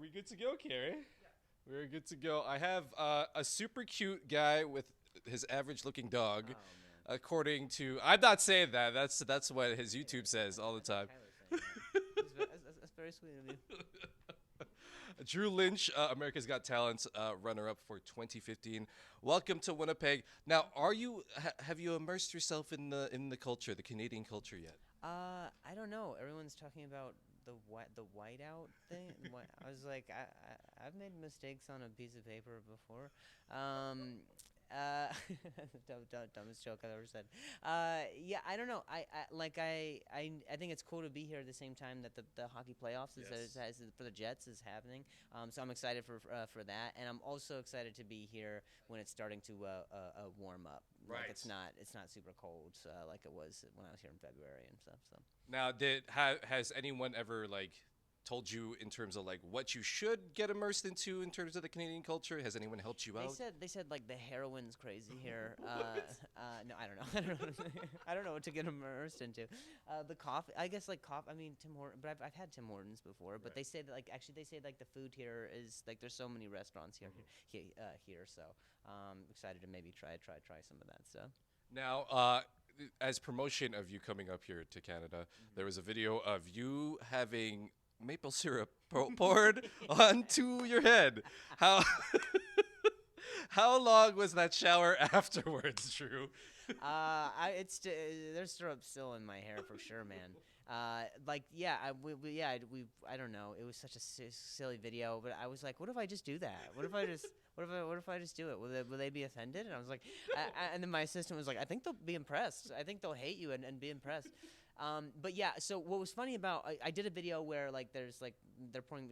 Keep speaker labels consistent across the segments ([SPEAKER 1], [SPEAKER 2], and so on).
[SPEAKER 1] we good to go, Carrie? We're good to go. I have a super cute guy with his average-looking dog,
[SPEAKER 2] Oh man.
[SPEAKER 1] according to. I'm not saying that. That's what his YouTube says all the
[SPEAKER 2] I think
[SPEAKER 1] time.
[SPEAKER 2] Tyler's saying that. That's very sweet of you.
[SPEAKER 1] Drew Lynch, America's Got Talent runner-up for 2015. Welcome to Winnipeg. Now, have you immersed yourself in the culture, the Canadian culture yet?
[SPEAKER 2] I don't know. Everyone's talking about the whiteout thing. I was like, I've made mistakes on a piece of paper before. Uh, dumbest joke I've ever said. Yeah, I don't know. I think it's cool to be here at the same time that the hockey playoffs for the Jets is happening. So I'm excited for that, and I'm also excited to be here when it's starting to warm up.
[SPEAKER 1] Right.
[SPEAKER 2] Like it's not super cold like it was when I was here in February and stuff. So.
[SPEAKER 1] Now, has anyone ever told you in terms of what you should get immersed into in terms of the Canadian culture? Has anyone helped you out?
[SPEAKER 2] They said like the heroin's crazy here. No, I don't know. I don't know what to get immersed into. The coffee, I guess coffee. I mean Tim Hortons, but I've had Tim Hortons before. But
[SPEAKER 1] Right.
[SPEAKER 2] they say that they say the food here is there's so many restaurants here. So excited to maybe try some of that stuff.
[SPEAKER 1] Now, as promotion of you coming up here to Canada, there was a video of you having maple syrup poured onto your head. How how long was that shower afterwards, Drew?
[SPEAKER 2] There's syrup still in my hair for sure, man. I don't know. It was such a silly video, but I was like, what if I just do that? What if I just do it? Will they be offended? And I was like, and then my assistant was like, I think they'll be impressed. I think they'll hate you and be impressed. But yeah, so what was funny about I did a video where there's they're pouring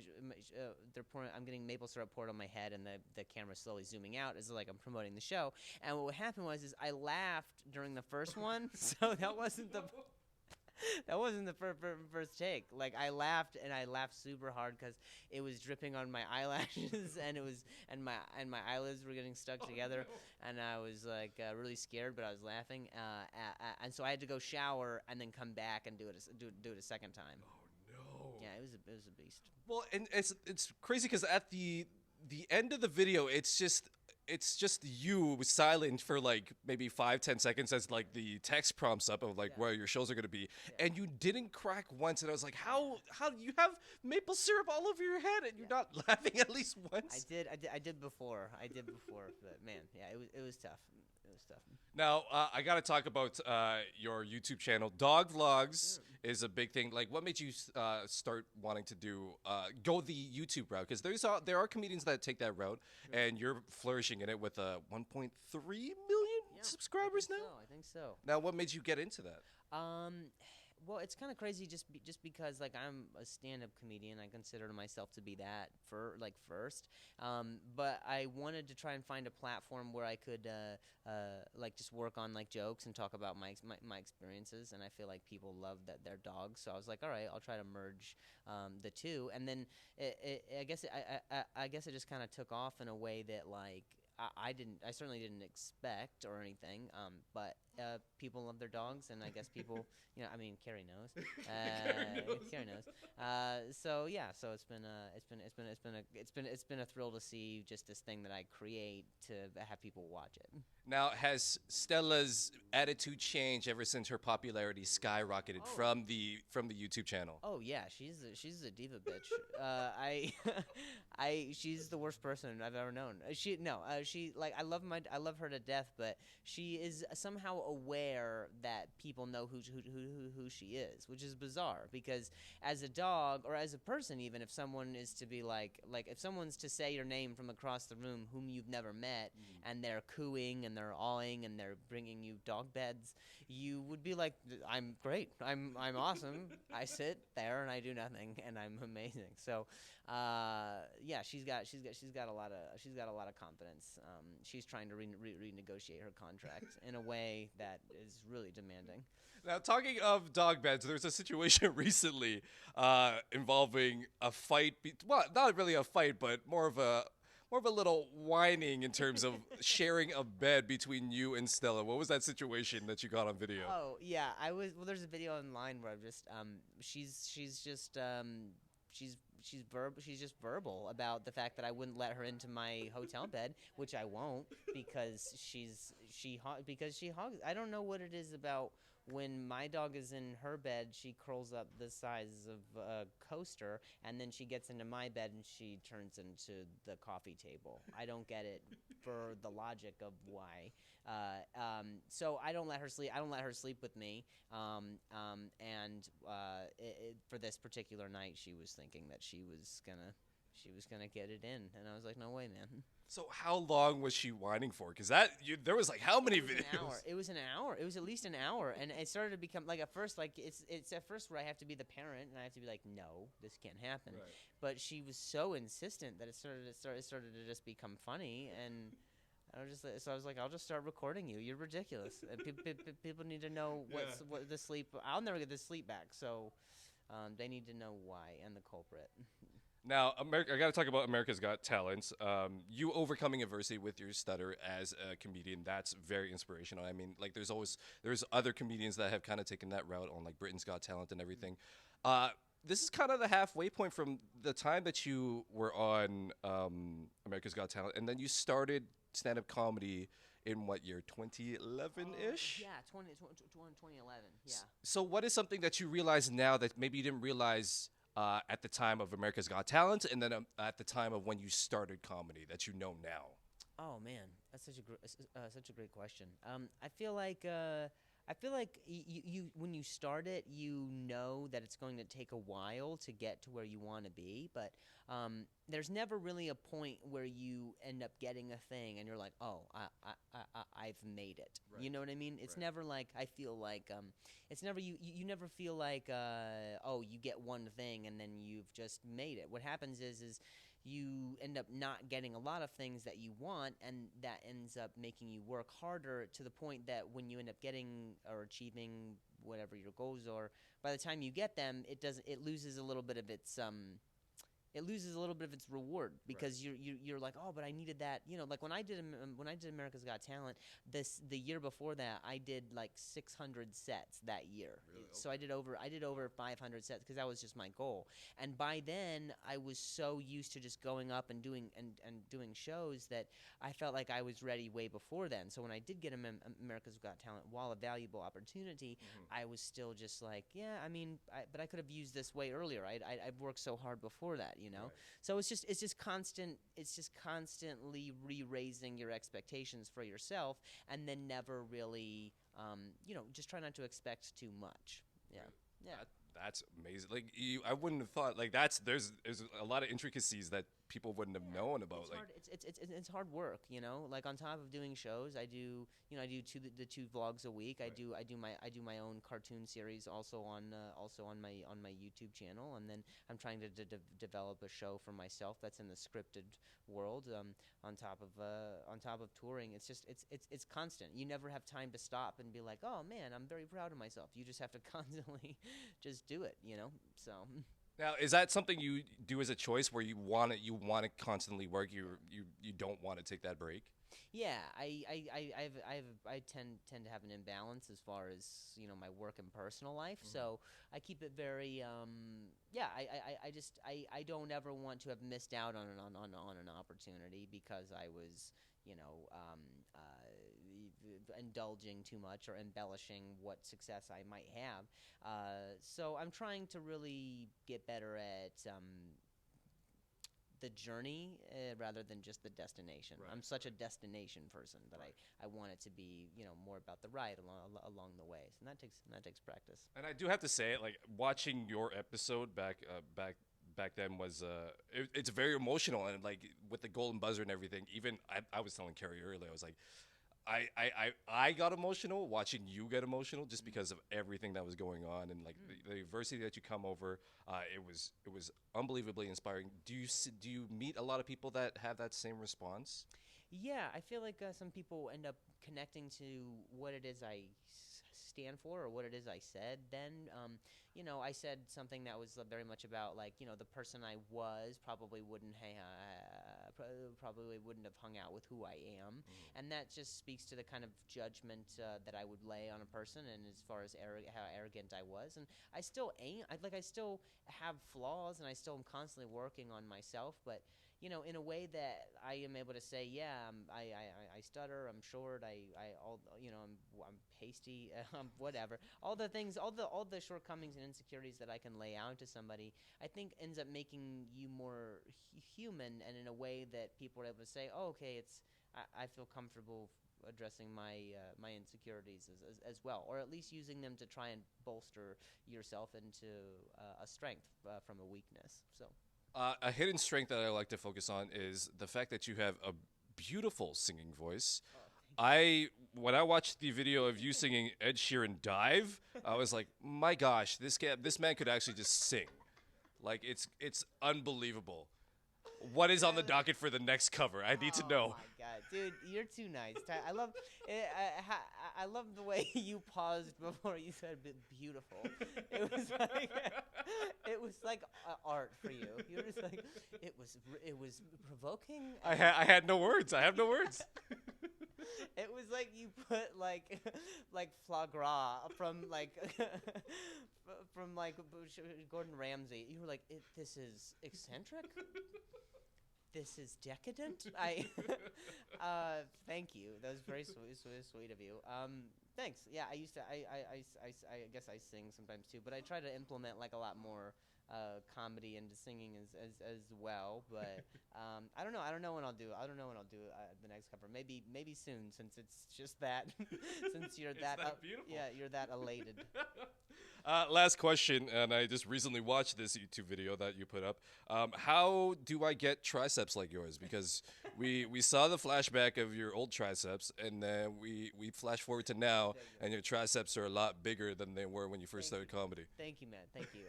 [SPEAKER 2] I'm getting maple syrup poured on my head and the camera's slowly zooming out as I'm promoting the show. And what happened was I laughed during the first one, so that wasn't the first take. I laughed and I laughed super hard because it was dripping on my eyelashes and my eyelids were getting stuck together, and I was really scared, but I was laughing. And so I had to go shower and then come back and do it a second time.
[SPEAKER 1] Oh no.
[SPEAKER 2] Yeah, it was a beast.
[SPEAKER 1] Well, and it's crazy because at the end of the video, it's just you silent for maybe 5-10 seconds as the text prompts up of where your shows are going to be, and you didn't crack once, and I was like, how do you have maple syrup all over your head and you're not laughing at least once?
[SPEAKER 2] I did before, but man, yeah, it was tough. It was tough.
[SPEAKER 1] Now, I got to talk about your YouTube channel. Dog vlogs is a big thing. What made you start wanting to go the YouTube route? Because there are comedians that take that route, and you're flourishing in it with 1.3 million subscribers now.
[SPEAKER 2] I think so.
[SPEAKER 1] Now, what made you get into that?
[SPEAKER 2] Well, it's kind of crazy just because I'm a stand-up comedian. I consider myself to be that first. But I wanted to try and find a platform where I could just work on jokes and talk about my experiences. And I feel like people love their dogs, so I was like, all right, I'll try to merge the two. And then I guess it just kind of took off in a way that I certainly didn't expect or anything, but people love their dogs, and I guess people, Carrie knows, Carrie knows. So it's been a thrill to see just this thing that I create to have people watch it.
[SPEAKER 1] Now, has Stella's attitude changed ever since her popularity skyrocketed from the YouTube channel?
[SPEAKER 2] Oh yeah, she's a diva bitch. She's the worst person I've ever known. I love her to death, but she is somehow aware that people know who she is, which is bizarre because as a dog or as a person, even if someone is to be if someone's to say your name from across the room whom you've never met and they're cooing and they're awing and they're bringing you dog beds, you would be like, I'm great, I'm awesome. I sit there and I do nothing and I'm amazing. So yeah, she's got a lot of confidence. She's trying to renegotiate her contract in a way that is really demanding.
[SPEAKER 1] Now, talking of dog beds, there's a situation recently involving a fight. Well, not really a fight, but more of a little whining in terms of sharing a bed between you and Stella. What was that situation that you got on video?
[SPEAKER 2] Oh yeah, I was. Well, there's a video online where I'm just she's she's just verbal about the fact that I wouldn't let her into my hotel bed, which I won't because because she hogs. I don't know what it is about when my dog is in her bed, she curls up the size of a coaster, and then she gets into my bed and she turns into the coffee table. I don't get it for the logic of why. So I don't let her sleep. I don't let her sleep with me. For this particular night, she was thinking that she was gonna get it in, and I was like, no way, man.
[SPEAKER 1] So how long was she whining for? Because there was like how many videos?
[SPEAKER 2] It was an hour. It was at least an hour, and it started to become like at first, like it's at first where I have to be the parent and I have to be like, no, this can't happen.
[SPEAKER 1] Right.
[SPEAKER 2] But she was so insistent that it started to just become funny, and I was like, I'll just start recording you. You're ridiculous. And people need to know what the sleep. I'll never get the sleep back, so they need to know why and the culprit.
[SPEAKER 1] Now, I got to talk about America's Got Talent. You overcoming adversity with your stutter as a comedian, that's very inspirational. I mean, like there's other comedians that have kind of taken that route on like Britain's Got Talent and everything. This is kind of the halfway point from the time that you were on America's Got Talent, and then you started stand-up comedy in what year, 2011-ish?
[SPEAKER 2] Yeah, 2011, yeah.
[SPEAKER 1] So what is something that you realize now that maybe you didn't realize at the time of America's Got Talent, and then at the time of when you started comedy that you know now?
[SPEAKER 2] Oh man, that's such a great question. I feel like you when you start it, you know that it's going to take a while to get to where you want to be, but there's never really a point where you end up getting a thing and you're like, oh, I've made it.
[SPEAKER 1] Right.
[SPEAKER 2] You know what I mean? It's
[SPEAKER 1] Right.
[SPEAKER 2] never like I feel like it's never you never feel like oh, you get one thing and then you've just made it. What happens is you end up not getting a lot of things that you want, and that ends up making you work harder to the point that when you end up getting or achieving whatever your goals are, by the time you get them, it loses a little bit of its reward because you're like, oh, but I needed that, like when I did America's Got Talent, the year before that I did like 600 sets that year.
[SPEAKER 1] Really?
[SPEAKER 2] So I did over 500 sets because that was just my goal, and by then I was so used to just going up and doing shows that I felt like I was ready way before then. So when I did get America's Got Talent, while a valuable opportunity, I was still just like, yeah, I mean, but I could have used this way earlier. I've worked so hard before that.
[SPEAKER 1] Right.
[SPEAKER 2] So it's just constantly re-raising your expectations for yourself, and then never really just try not to expect too much. Yeah.
[SPEAKER 1] Right.
[SPEAKER 2] Yeah.
[SPEAKER 1] That's amazing. Like I wouldn't have thought like there's a lot of intricacies that people wouldn't have known about.
[SPEAKER 2] It's
[SPEAKER 1] like
[SPEAKER 2] hard. It's hard work, Like on top of doing shows, I do the two vlogs a week.
[SPEAKER 1] Right.
[SPEAKER 2] I do my own cartoon series also on my YouTube channel, and then I'm trying to develop a show for myself that's in the scripted world. On top of touring, it's constant. You never have time to stop and be like, oh man, I'm very proud of myself. You just have to constantly just do it, So.
[SPEAKER 1] now, is that something you do as a choice where you want to constantly work? You don't want to take that break?
[SPEAKER 2] Yeah, I tend to have an imbalance as far as my work and personal life. So I keep it very I don't ever want to have missed out on an opportunity because I was indulging too much or embellishing what success I might have. So I'm trying to really get better at the journey rather than just the destination.
[SPEAKER 1] Right.
[SPEAKER 2] I'm such a destination person that I want it to be more about the ride along the way. So that takes practice.
[SPEAKER 1] And I do have to say, like watching your episode back then was it's very emotional, and like with the golden buzzer and everything. Even I was telling Carrie earlier, I was like, I got emotional watching you get emotional just because of everything that was going on, and like the adversity that you come over. It was unbelievably inspiring. Do you meet a lot of people that have that same response?
[SPEAKER 2] Yeah, I feel like some people end up connecting to what it is I stand for or what it is I said then. I said something that was very much about like, the person I was probably probably wouldn't have hung out with who I am, and that just speaks to the kind of judgment that I would lay on a person, and as far as how arrogant I was, and I still ain't. I still have flaws, and I still am constantly working on myself, but in a way that I am able to say, yeah, I stutter, I'm short, I'm pasty, whatever. All the things, all the shortcomings and insecurities that I can lay out to somebody, I think ends up making you more human, and in a way that people are able to say, oh, okay, I feel comfortable addressing my insecurities as well, or at least using them to try and bolster yourself into a strength from a weakness. So.
[SPEAKER 1] A hidden strength that I like to focus on is the fact that you have a beautiful singing voice. When I watched the video of you singing Ed Sheeran Dive, I was like, my gosh, this man could actually just sing. Like it's unbelievable. What is on the docket for the next cover? I need to know.
[SPEAKER 2] Oh my god, dude, you're too nice. I love I love the way you paused before you said beautiful. It was like art for you. You were just like it was provoking.
[SPEAKER 1] I had no words. I have no words.
[SPEAKER 2] It was like you put like foie gras from Gordon Ramsay. You were like, this is eccentric. This is decadent. Thank you. That was very sweet of you. Thanks. Yeah, I used to. I guess I sing sometimes too, but I try to implement like a lot more comedy into singing as well. But I don't know. I don't know when I'll do. I don't know when I'll do the next cover. Maybe soon, since it's just that. Since you're that
[SPEAKER 1] beautiful.
[SPEAKER 2] Yeah, you're that elated.
[SPEAKER 1] Last question, and I just recently watched this YouTube video that you put up. How do I get triceps like yours? Because we saw the flashback of your old triceps, and then we flash forward to now, and your triceps are a lot bigger than they were when you first started comedy.
[SPEAKER 2] Thank you, man. Thank you.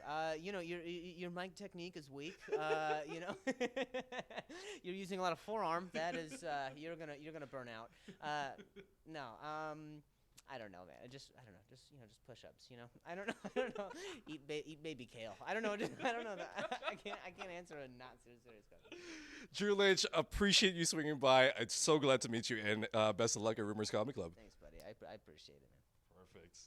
[SPEAKER 2] Your mic technique is weak. You're using a lot of forearm. That is, you're gonna burn out. No. I don't know, man. Just push-ups. I don't know. Eat baby kale. I don't know. I don't know. I can't answer a not serious question.
[SPEAKER 1] Drew Lynch, appreciate you swinging by. I'm so glad to meet you, and best of luck at Rumors Comedy Club.
[SPEAKER 2] Thanks, buddy. I appreciate it, man.
[SPEAKER 1] Perfect.